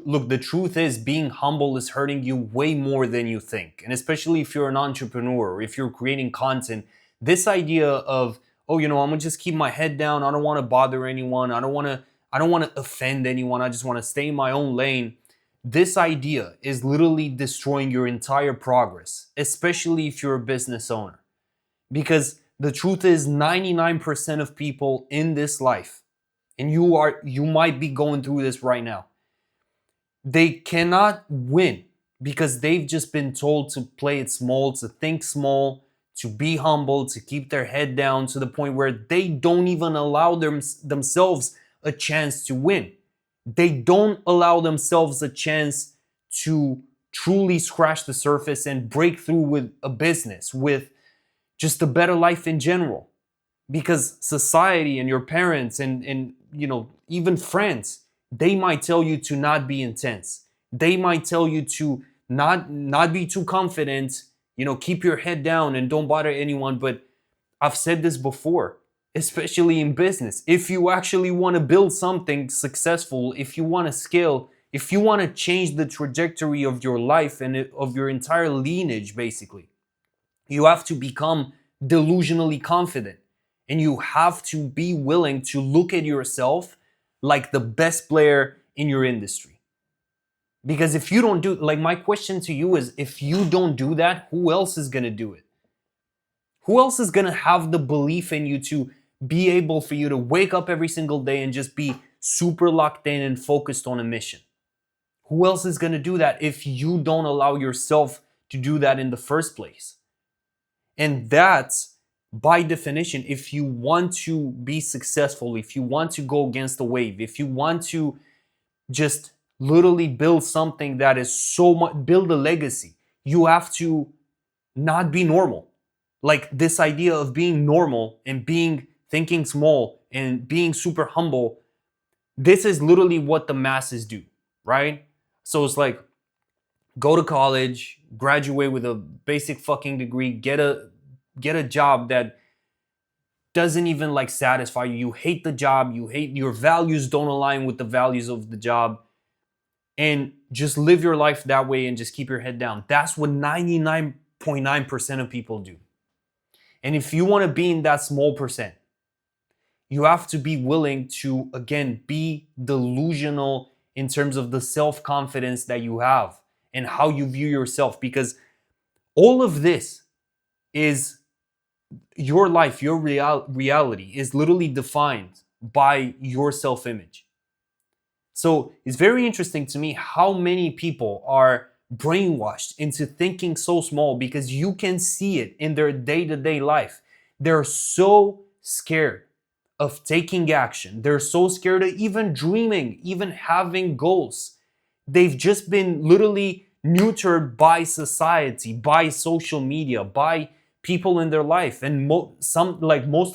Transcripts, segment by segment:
Look, the truth is being humble is hurting you way more than you think. And especially if you're an entrepreneur or if you're creating content, this idea of, oh, I'm gonna just keep my head down. I don't want to bother anyone. I don't want to offend anyone. I just want to stay in my own lane. This idea is literally destroying your entire progress, especially if you're a business owner. Because the truth is 99% of people in this life, and you might be going through this right now, they cannot win because they've just been told to play it small, to think small, to be humble, to keep their head down to the point where they don't even allow themselves a chance to win. They don't allow themselves a chance to truly scratch the surface and break through with a business, with just a better life in general. Because society and your parents and even friends, they might tell you to not be intense. They might tell you to not be too confident, keep your head down and don't bother anyone. But I've said this before, especially in business. If you actually want to build something successful, if you want to scale, if you want to change the trajectory of your life and of your entire lineage, basically, you have to become delusionally confident. And you have to be willing to look at yourself like the best player in your industry. Because if you don't do, like, my question to you is, if you don't do that, who else is going to do it? Who else is going to have the belief in you to be able for you to wake up every single day and just be super locked in and focused on a mission? Who else is going to do that if you don't allow yourself to do that in the first place? And that's, by definition, if you want to be successful, if you want to go against the wave, if you want to just literally build something that is so much, build a legacy, you have to not be normal. Like, this idea of being normal and thinking small and being super humble, this is literally what the masses do, right? So it's like, go to college, graduate with a basic fucking degree, get a job that doesn't even like satisfy you. You hate the job, you hate, your values don't align with the values of the job, and just live your life that way and just keep your head down. That's what 99.9% of people do. And if you want to be in that small percent, you have to be willing to, again, be delusional in terms of the self-confidence that you have and how you view yourself, because all of this is your life, your reality is literally defined by your self-image. So it's very interesting to me how many people are brainwashed into thinking so small, because you can see it in their day-to-day life. They're so scared of taking action. They're so scared of even dreaming, even having goals. They've just been literally neutered by society, by social media, by people in their life. And most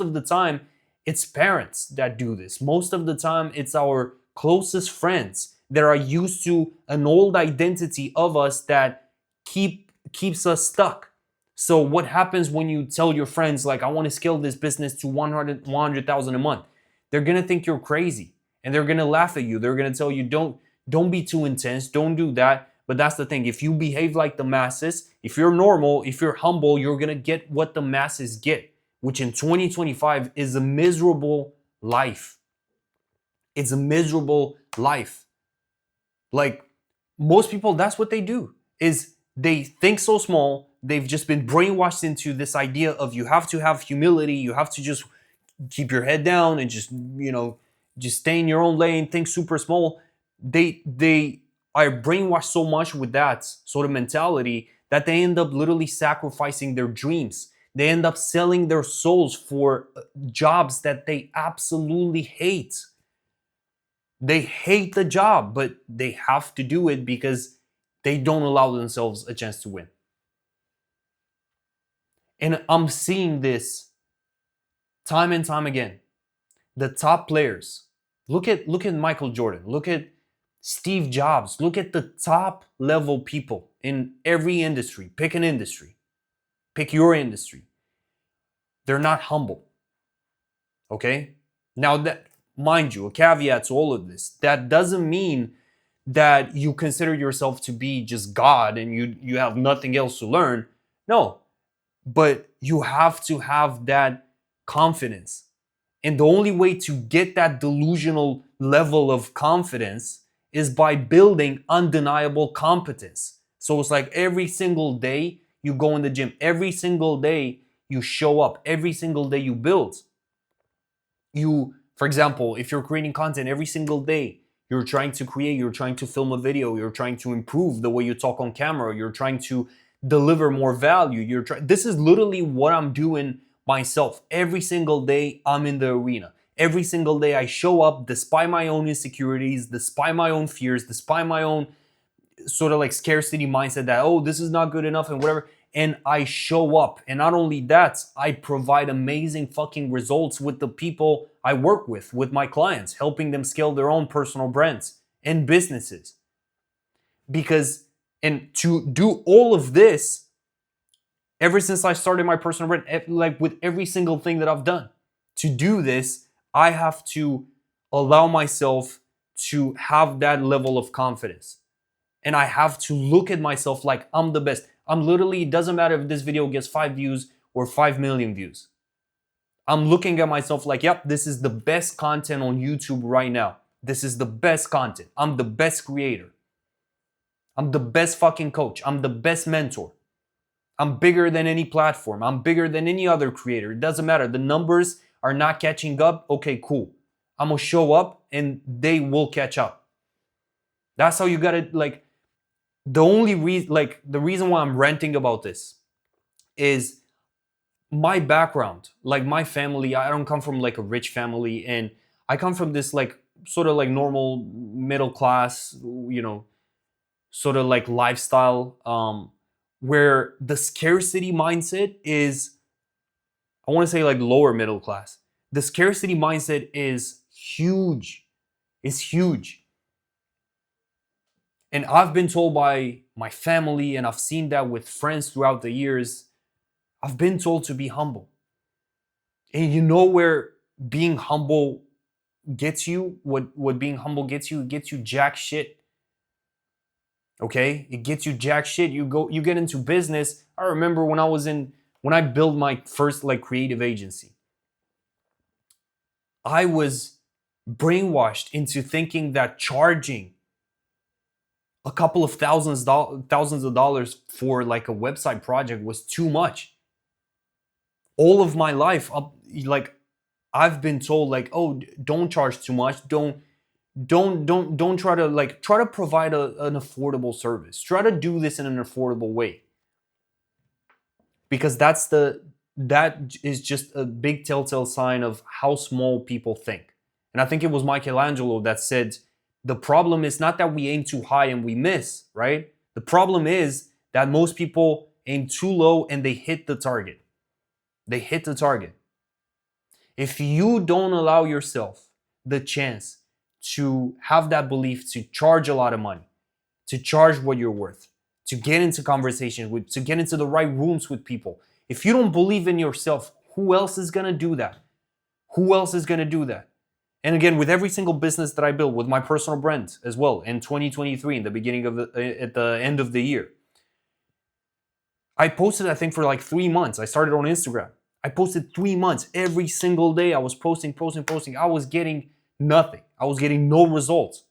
of the time, it's parents that do this. Most of the time, it's our closest friends that are used to an old identity of us that keeps us stuck. So what happens when you tell your friends, like, I want to scale this business to 100,000 a month? They're going to think you're crazy and they're going to laugh at you. They're going to tell you, don't be too intense, don't do that. But that's the thing. If you behave like the masses, if you're normal, if you're humble, you're going to get what the masses get, which in 2025 is a miserable life. It's a miserable life. Like, most people, that's what they do, is they think so small. They've just been brainwashed into this idea of, you have to have humility, you have to just keep your head down and just stay in your own lane, think super small. They are brainwashed so much with that sort of mentality that they end up literally sacrificing their dreams. They end up selling their souls for jobs that they absolutely hate. They hate the job, but they have to do it because they don't allow themselves a chance to win. And I'm seeing this time and time again. The top players, look at Michael Jordan, look at Steve Jobs, look at the top level people in every industry. Pick an industry, pick your industry. They're not humble. Okay? Now, that, mind you, a caveat to all of this, that doesn't mean that you consider yourself to be just God and you have nothing else to learn. No, but you have to have that confidence. And the only way to get that delusional level of confidence is by building undeniable competence. So it's like every single day you go in the gym, every single day you show up, every single day you build. For example, if you're creating content every single day, you're trying to create, you're trying to film a video, you're trying to improve the way you talk on camera, you're trying to deliver more value. This is literally what I'm doing myself. Every single day I'm in the arena. Every single day I show up despite my own insecurities, despite my own fears, despite my own sort of like scarcity mindset that, oh, this is not good enough and whatever. And I show up. And not only that, I provide amazing fucking results with the people I work with my clients, helping them scale their own personal brands and businesses. And to do all of this, ever since I started my personal brand, like with every single thing that I've done, to do this, I have to allow myself to have that level of confidence. And I have to look at myself like I'm the best. It doesn't matter if this video gets 5 views or 5 million views. I'm looking at myself like, yep, this is the best content on YouTube right now. This is the best content. I'm the best creator. I'm the best fucking coach. I'm the best mentor. I'm bigger than any platform. I'm bigger than any other creator. It doesn't matter. The numbers are not catching up. Okay, cool. I'm gonna show up and they will catch up. That's how you gotta, like, the reason why I'm ranting about this is my background, like my family. I don't come from like a rich family, and I come from this like sort of like normal middle class, sort of like lifestyle, where the scarcity mindset is, I want to say like lower middle class. The scarcity mindset is huge. It's huge. And I've been told by my family, and I've seen that with friends throughout the years, I've been told to be humble. And you know where being humble gets you? What being humble gets you? It gets you jack shit. Okay? It gets you jack shit. You get into business. I remember when I built my first like creative agency, I was brainwashed into thinking that charging a couple of thousands of dollars for like a website project was too much. All of my life, I've been told like, oh, don't charge too much. Don't try to provide an affordable service. Try to do this in an affordable way. Because that is just a big telltale sign of how small people think. And I think it was Michelangelo that said, the problem is not that we aim too high and we miss, right? The problem is that most people aim too low and they hit the target. They hit the target. If you don't allow yourself the chance to have that belief to charge a lot of money, to charge what you're worth, to get into conversations to get into the right rooms with people, if you don't believe in yourself, who else is gonna do that? Who else is gonna do that? And again, with every single business that I build, with my personal brand as well, in 2023, in the beginning of at the end of the year, I posted, I think, for like 3 months. I started on Instagram. I posted 3 months. Every single day I was posting. I was getting nothing. I was getting no results.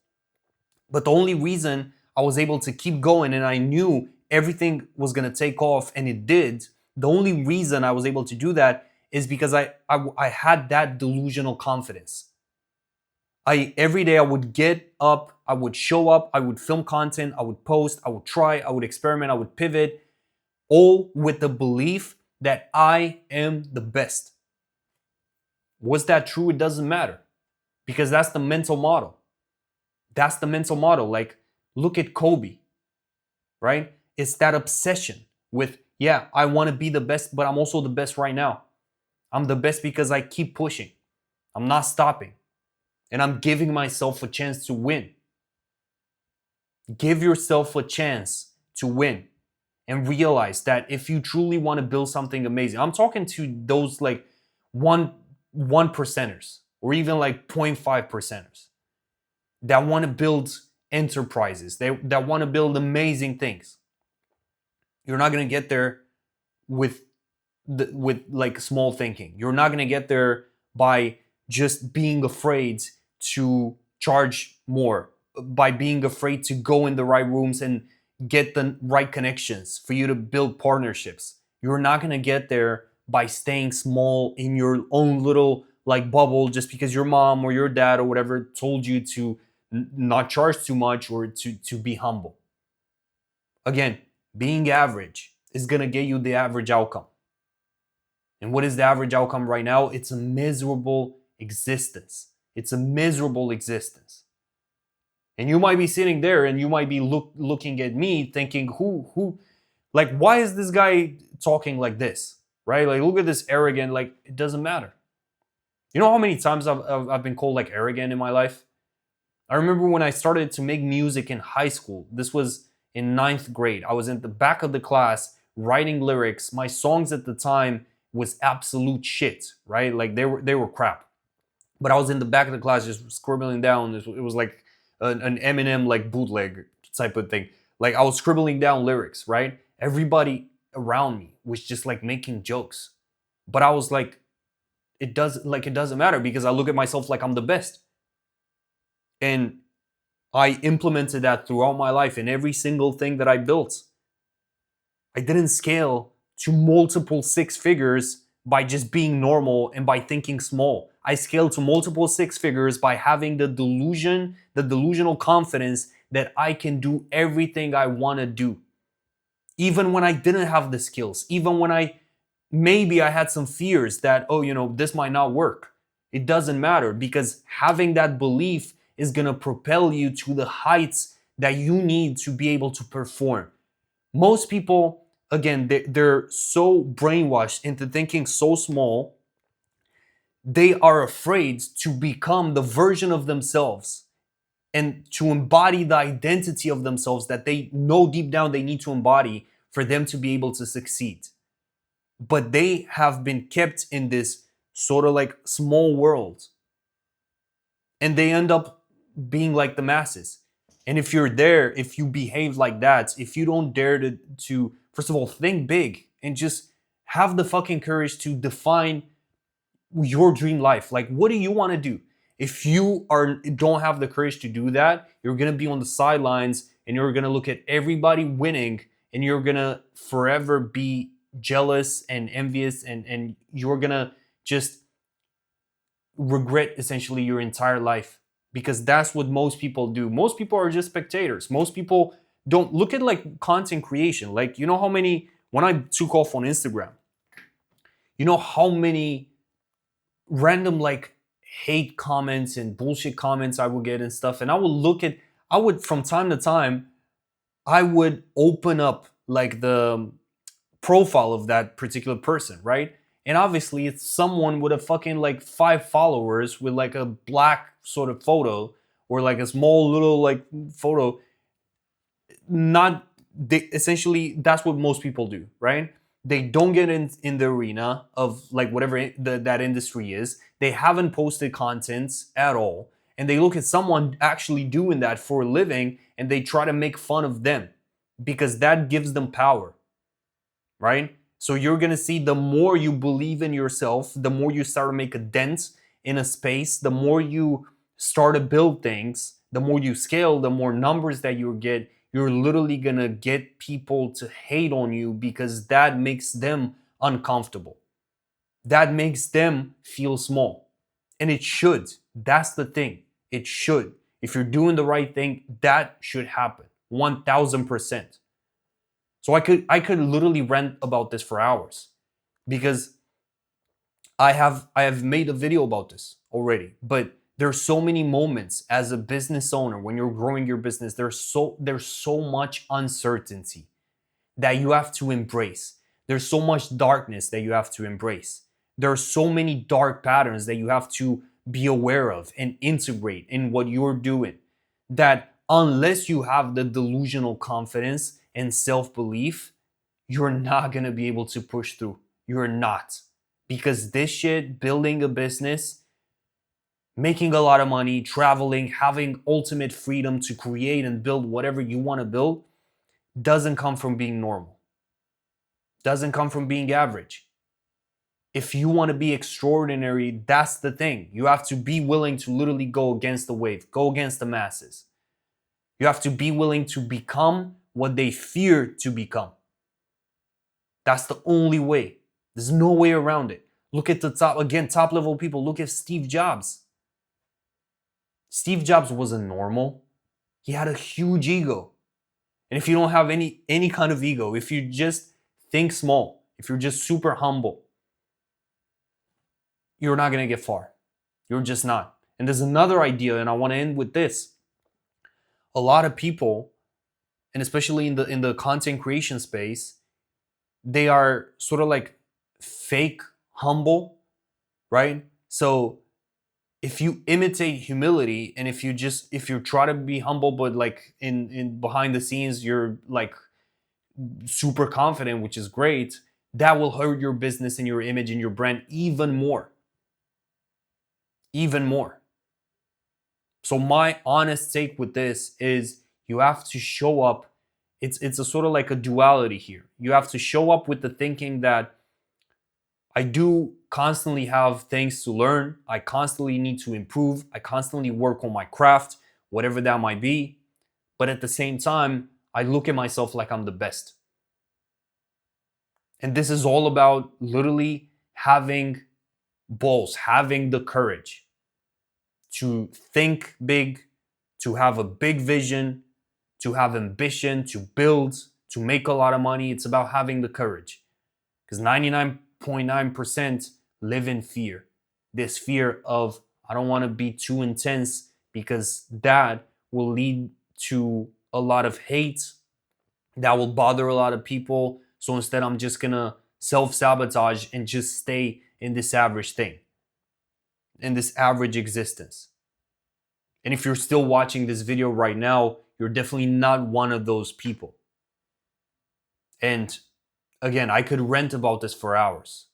But the only reason I was able to keep going, and I knew everything was gonna take off, and it did, the only reason I was able to do that is because I had that delusional confidence. Every day I would get up, I would show up, I would film content, I would post, I would try, I would experiment, I would pivot, all with the belief that I am the best. Was that true? It doesn't matter, because that's the mental model. That's the mental model. Like, look at Kobe, right? It's that obsession with, yeah, I want to be the best, but I'm also the best right now. I'm the best because I keep pushing. I'm not stopping. And I'm giving myself a chance to win. Give yourself a chance to win. And realize that if you truly want to build something amazing, I'm talking to those like one percenters or even like 0.5 percenters that want to build enterprises that want to build amazing things. You're not going to get there with like small thinking. You're not going to get there by just being afraid to charge more, by being afraid to go in the right rooms and get the right connections for you to build partnerships. You're not going to get there by staying small in your own little like bubble just because your mom or your dad or whatever told you to not charge too much or to be humble. Again, being average is going to get you the average outcome. And what is the average outcome right now? It's a miserable existence. It's a miserable existence. And you might be sitting there and you might be looking at me thinking, like, why is this guy talking like this? Right? Like, look at this arrogant, like, it doesn't matter. You know how many times I've been called like arrogant in my life? I remember when I started to make music in high school. This was in 9th grade. I was in the back of the class writing lyrics. My songs at the time was absolute shit, right? Like they were crap. But I was in the back of the class just scribbling down. It was like an Eminem like bootleg type of thing. Like I was scribbling down lyrics, right? Everybody around me was just like making jokes. But I was like, it doesn't matter because I look at myself like I'm the best. And I implemented that throughout my life in every single thing that I built. I didn't scale to multiple 6 figures by just being normal and by thinking small. I scaled to multiple 6 figures by having the delusional confidence that I can do everything I want to do. Even when I didn't have the skills, even when maybe I had some fears that, this might not work. It doesn't matter because having that belief is going to propel you to the heights that you need to be able to perform. Most people, again, they're so brainwashed into thinking so small, they are afraid to become the version of themselves and to embody the identity of themselves that they know deep down they need to embody for them to be able to succeed. But they have been kept in this sort of like small world. And they end up being like the masses. And if you're there, if you behave like that, if you don't dare to first of all, think big and just have the fucking courage to define your dream life. Like, what do you want to do? If you don't have the courage to do that, you're going to be on the sidelines and you're going to look at everybody winning and you're going to forever be jealous and envious and you're going to just regret essentially your entire life because that's what most people do. Most people are just spectators. Most people don't look at like content creation. Like, you know how many, when I took off on Instagram, you know how many random like hate comments and bullshit comments I would get and stuff. And I would from time to time, I would open up like the profile of that particular person, right? And obviously it's someone with a fucking like 5 followers with like a black sort of photo or like a small little like photo. Essentially that's what most people do, right? They don't get in the arena of like whatever that industry is. They haven't posted content at all. And they look at someone actually doing that for a living and they try to make fun of them because that gives them power, right? So you're going to see the more you believe in yourself, the more you start to make a dent in a space, the more you start to build things, the more you scale, the more numbers that you get, you're literally going to get people to hate on you because that makes them uncomfortable. That makes them feel small. And it should. That's the thing. It should. If you're doing the right thing, that should happen. 1000%. So I could literally rant about this for hours because I have made a video about this already. But there's so many moments as a business owner when you're growing your business. There's so much uncertainty that you have to embrace. There's so much darkness that you have to embrace. There are so many dark patterns that you have to be aware of and integrate in what you're doing. That unless you have the delusional confidence and self-belief, you're not going to be able to push through. You're not. Because this shit, building a business, making a lot of money, traveling, having ultimate freedom to create and build whatever you want to build doesn't come from being normal, doesn't come from being average. If you want to be extraordinary, that's the thing. You have to be willing to literally go against the wave, go against the masses. You have to be willing to become what they fear to become. That's the only way. There's no way around it. Look at the top level people. Look at Steve Jobs. Steve Jobs wasn't normal. He had a huge ego. And if you don't have any kind of ego, if you just think small, if you're just super humble, you're not going to get far. You're just not. And there's another idea, and I want to end with this. A lot of people, and especially in the content creation space, they are sort of like fake humble, right? So if you imitate humility, and if you try to be humble, but like in behind the scenes you're like super confident, which is great, that will hurt your business and your image and your brand even more. Even more. So my honest take with this is you have to show up. It's a sort of like a duality here. You have to show up with the thinking that I do constantly have things to learn. I constantly need to improve. I constantly work on my craft, whatever that might be. But at the same time, I look at myself like I'm the best. And this is all about literally having balls, having the courage to think big, to have a big vision, to have ambition, to build, to make a lot of money. It's about having the courage. Because 99.9% live in fear. This fear of, I don't want to be too intense because that will lead to a lot of hate. That will bother a lot of people. So instead, I'm just going to self-sabotage and just stay in this average thing, in this average existence. And if you're still watching this video right now, you're definitely not one of those people. And again, I could rant about this for hours,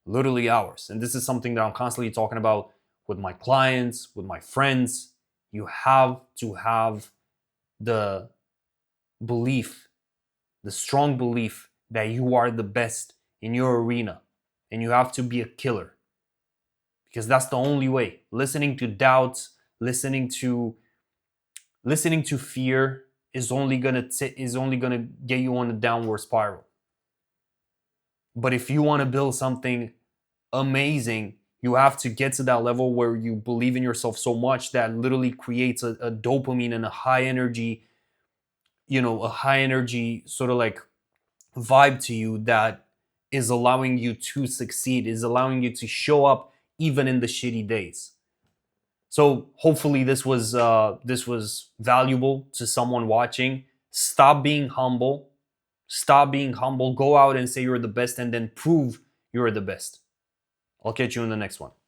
literally hours. And this is something that I'm constantly talking about with my clients, with my friends. You have to have the belief, the strong belief that you are the best in your arena. And you have to be a killer. Because that's the only way. Listening to doubts, listening to fear is only gonna get you on a downward spiral. But if you want to build something amazing, you have to get to that level where you believe in yourself so much that literally creates a dopamine and a high energy, a high energy sort of like vibe to you that is allowing you to succeed, is allowing you to show up even in the shitty days. So hopefully this was valuable to someone watching. Stop being humble. Stop being humble. Go out and say you're the best and then prove you're the best. I'll catch you in the next one.